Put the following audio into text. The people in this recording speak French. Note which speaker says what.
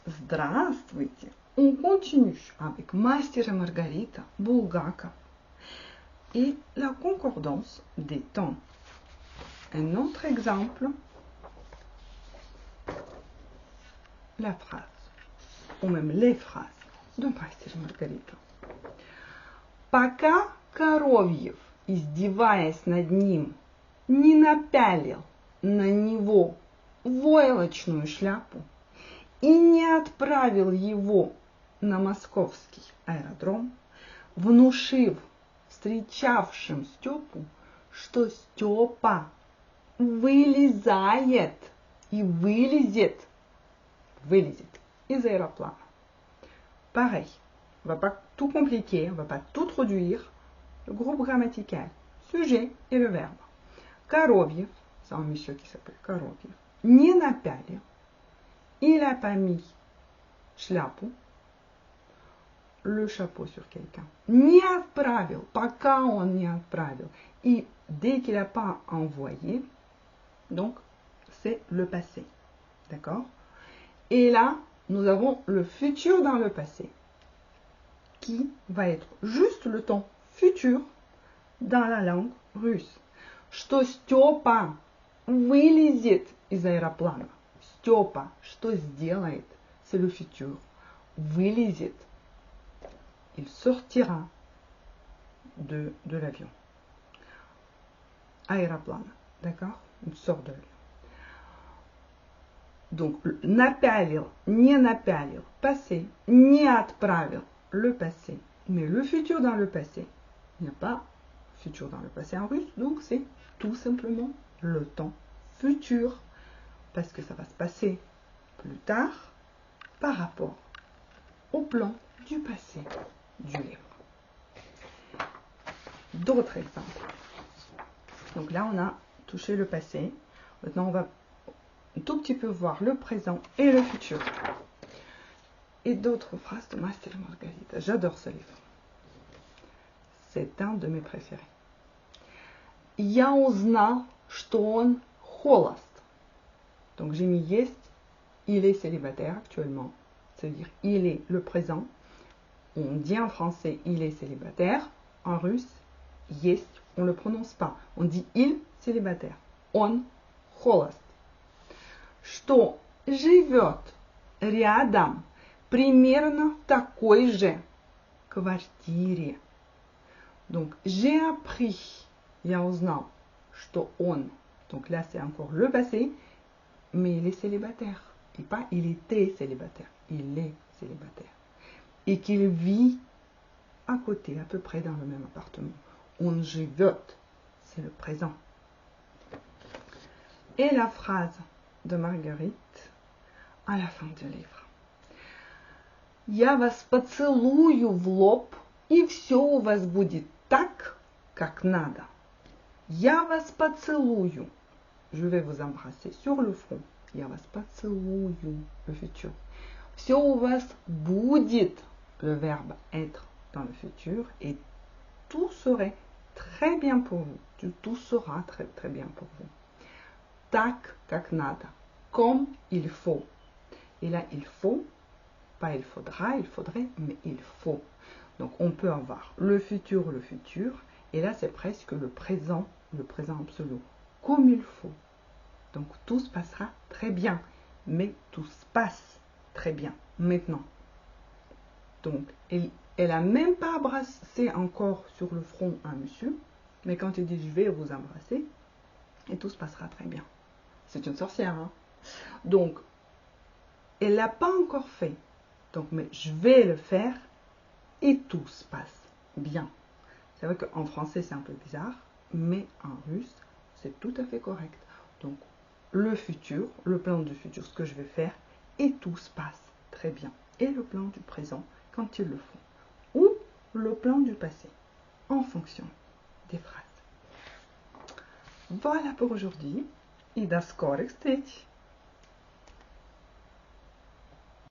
Speaker 1: Здравствуйте. On continue avec Мастер и Маргарита, Булгака et la concordance des temps. Un autre exemple, la phrase, ou même les phrases de Мастер и Маргарита. Пока Коровьев, издеваясь над ним, не напялил на него войлочную шляпу и не отправил его на московский аэродром, внушив встречавшим Степу, что Степа вылезает и вылезет из аэроплана. Pareil, on ne va pas tout compliquer, on ne va pas tout traduire. Le groupe grammatical, sujet et le verbe. Коровьев, c'est un monsieur qui s'appelle Коровьев, не напялил, il n'a pas mis шляпу, le chapeau sur quelqu'un, не отправил, пока он не отправил, et dès qu'il n'a pas envoyé, donc c'est le passé, d'accord? Et là, nous avons le futur dans le passé, qui va être juste le temps futur dans la langue russe. Что Степа вылезет из аэроплана. Степа, что сделает, c'est le futur. Вылезет, il sortira de l'avion. Аэроплана, d'accord? Il sort de l'avion. Donc, напялил, не напялил, passé, не отправил, le passé. Mais le futur dans le passé, il n'y a pas futur dans le passé en russe, donc c'est tout simplement le temps futur, parce que ça va se passer plus tard par rapport au plan du passé du livre. D'autres exemples. Donc là, on a touché le passé. Maintenant, on va un tout petit peu voir le présent et le futur. Et d'autres phrases de Мастер и Маргарита. J'adore ce livre. C'est un de mes préférés. Я узнал, что он холост. Donc j'ai mis есть, il est célibataire actuellement. C'est-à-dire il est le présent. On dit en français il est célibataire. En russe, есть, on ne le prononce pas. On dit il célibataire. Он холост. Что живет рядом примерно в такой же квартире. Donc, j'ai appris, я узнал, что он, donc là c'est encore le passé, mais il est célibataire. Et pas il était célibataire, il est célibataire. Et qu'il vit à côté, à peu près dans le même appartement. On живет, c'est le présent. Et la phrase de Marguerite à la fin du livre. Я вас поцелую в лоб, и все у вас будет так, как надо. Я вас поцелую. Je vais vous embrasser sur le front. Я вас поцелую, le futur. Все у вас будет, le verbe être dans le futur, et tout serait très bien pour vous. Tout sera très très bien pour vous. Так, как надо. Comme il faut. Et là, il faut, pas il faudra, il faudrait, mais il faut. Donc, on peut avoir le futur, et là, c'est presque le présent absolu, comme il faut. Donc, tout se passera très bien, mais tout se passe très bien, maintenant. Donc, elle n'a même pas embrassé encore sur le front un monsieur, mais quand il dit « je vais vous embrasser », et tout se passera très bien. C'est une sorcière, hein. Donc, elle l'a pas encore fait. Donc, mais je vais le faire et tout se passe bien. C'est vrai qu'en français, c'est un peu bizarre, mais en russe, c'est tout à fait correct. Donc, le futur, le plan du futur, ce que je vais faire, et tout se passe très bien. Et le plan du présent, quand ils le font. Ou le plan du passé, en fonction des phrases. Voilà pour aujourd'hui. И до скорых встреч!